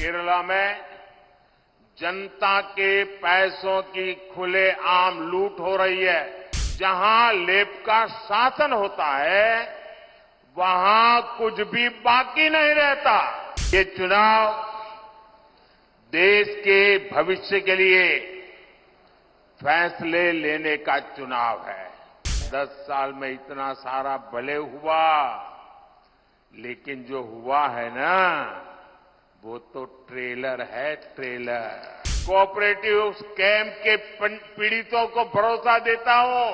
केरला में जनता के पैसों की खुलेआम लूट हो रही है। जहां लेप का शासन होता है वहां कुछ भी बाकी नहीं रहता। ये चुनाव देश के भविष्य के लिए फैसले लेने का चुनाव है। 10 साल में इतना सारा भले हुआ, लेकिन जो हुआ है ना वो तो ट्रेलर है, ट्रेलर। कोऑपरेटिव स्कैम के पीड़ितों को भरोसा देता हूं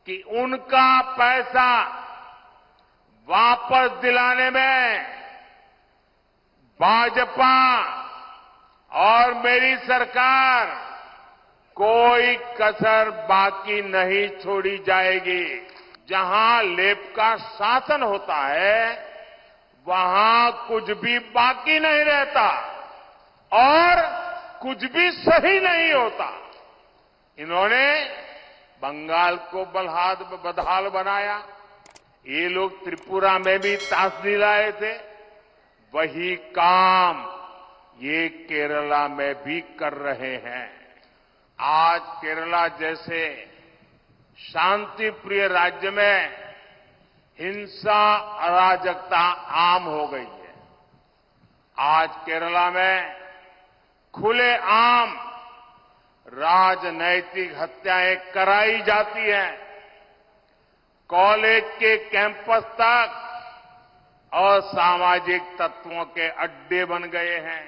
कि उनका पैसा वापस दिलाने में भाजपा और मेरी सरकार कोई कसर बाकी नहीं छोड़ी जाएगी। जहां लेप का शासन होता है वहां कुछ भी बाकी नहीं रहता और कुछ भी सही नहीं होता। इन्होंने बंगाल को बदहाल बनाया। ये लोग त्रिपुरा में भी ताश दिलाए थे। वही काम ये केरला में भी कर रहे हैं। आज केरला जैसे शांति प्रिय राज्य में हिंसा अराजकता आम हो गई है। आज केरला में खुलेआम राजनैतिक हत्याएं कराई जाती हैं। कॉलेज के कैंपस तक असामाजिक तत्वों के अड्डे बन गए हैं।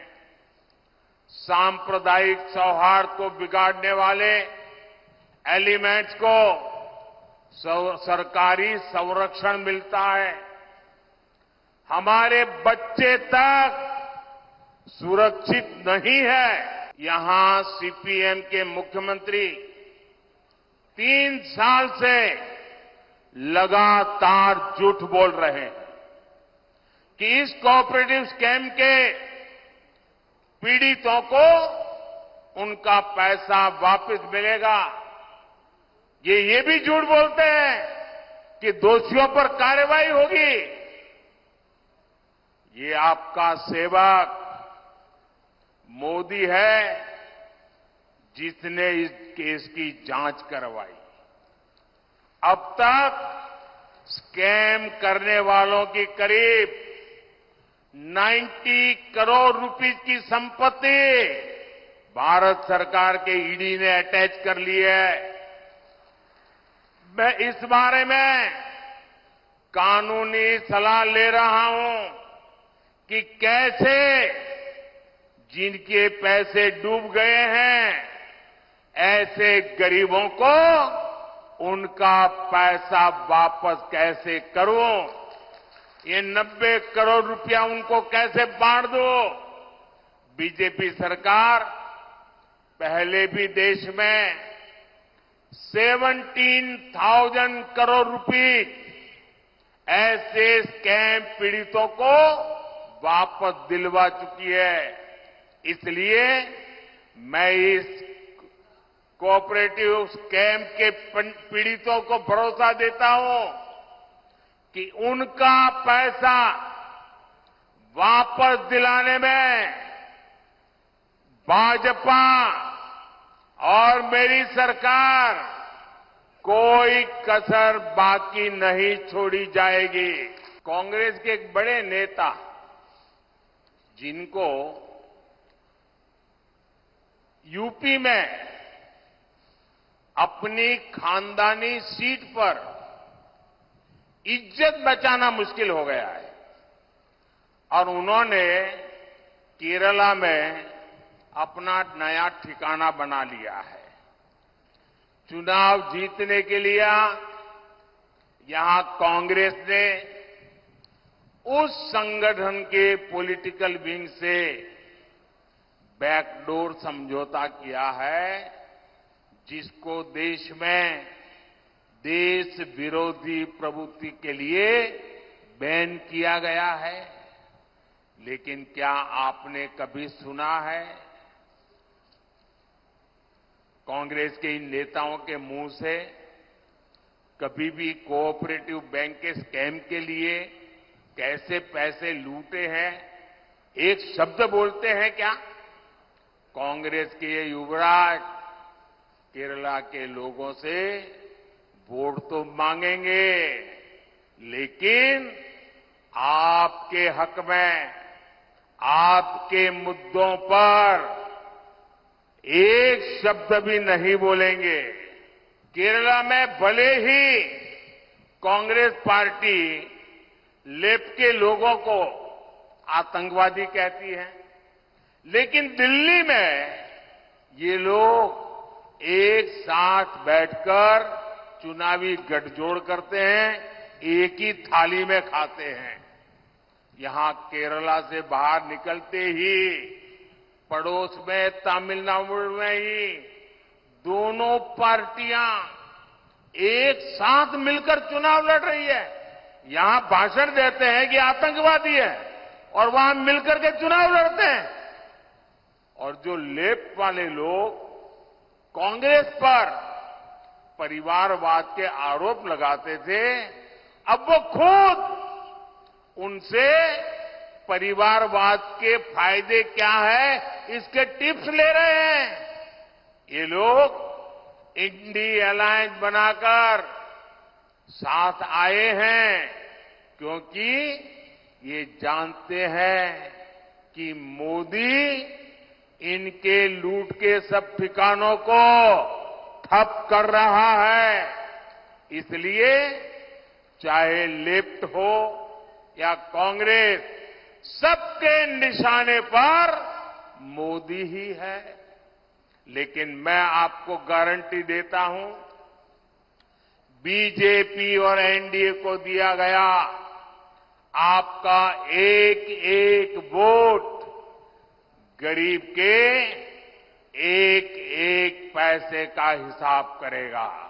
सांप्रदायिक सौहार्द को बिगाड़ने वाले एलिमेंट्स को सरकारी संरक्षण मिलता है। हमारे बच्चे तक सुरक्षित नहीं है। यहां सीपीएम के मुख्यमंत्री 3 साल से लगातार झूठ बोल रहे हैं कि इस कोऑपरेटिव स्कैम के पीड़ितों को उनका पैसा वापस मिलेगा। ये भी झूठ बोलते हैं कि दोषियों पर कार्रवाई होगी। ये आपका सेवक मोदी है जिसने इस केस की जांच करवाई। अब तक स्कैम करने वालों की करीब 90 करोड़ रुपए की संपत्ति भारत सरकार के ईडी ने अटैच कर ली है। मैं इस बारे में कानूनी सलाह ले रहा हूं कि कैसे जिनके पैसे डूब गए हैं ऐसे गरीबों को उनका पैसा वापस कैसे करूं। ये 90 करोड़ रुपया उनको कैसे बांट दो। बीजेपी सरकार पहले भी देश में 17,000 करोड़ रुपए ऐसे स्कैम पीड़ितों को वापस दिलवा चुकी है। इसलिए मैं इस कोऑपरेटिव स्कैम के पीड़ितों को भरोसा देता हूं कि उनका पैसा वापस दिलाने में भाजपा और मेरी सरकार कोई कसर बाकी नहीं छोड़ी जाएगी। कांग्रेस के एक बड़े नेता जिनको यूपी में अपनी खानदानी सीट पर इज्जत बचाना मुश्किल हो गया है और उन्होंने केरला में अपना नया ठिकाना बना लिया है। चुनाव जीतने के लिए यहां कांग्रेस ने उस संगठन के पॉलिटिकल विंग से बैकडोर समझौता किया है जिसको देश में देश विरोधी प्रवृत्ति के लिए बैन किया गया है। लेकिन क्या आपने कभी सुना है कांग्रेस के इन नेताओं के मुंह से कभी भी कोऑपरेटिव बैंक के स्कैम के लिए कैसे पैसे लूटे हैं एक शब्द बोलते हैं क्या? कांग्रेस के ये युवराज केरला के लोगों से वोट तो मांगेंगे, लेकिन आपके हक में, आपके मुद्दों पर एक शब्द भी नहीं बोलेंगे। केरला में भले ही कांग्रेस पार्टी लेफ्ट के लोगों को आतंकवादी कहती है, लेकिन दिल्ली में ये लोग एक साथ बैठकर चुनावी गठजोड़ करते हैं, एक ही थाली में खाते हैं। यहां केरला से बाहर निकलते ही पड़ोस में तमिलनाडु में ही दोनों पार्टियां एक साथ मिलकर चुनाव लड़ रही है। यहां भाषण देते हैं कि आतंकवादी है और वहां मिलकर के चुनाव लड़ते हैं। और जो लेफ्ट वाले लोग कांग्रेस पर परिवारवाद के आरोप लगाते थे, अब वो खुद उनसे परिवारवाद के फायदे क्या है इसके टिप्स ले रहे हैं। ये लोग इंडी अलायंस बनाकर साथ आए हैं क्योंकि ये जानते हैं कि मोदी इनके लूट के सब ठिकानों को ठप कर रहा है। इसलिए चाहे लेफ्ट हो या कांग्रेस, सबके निशाने पर मोदी ही है। लेकिन मैं आपको गारंटी देता हूं, बीजेपी और एनडीए को दिया गया आपका एक एक वोट गरीब के एक एक पैसे का हिसाब करेगा।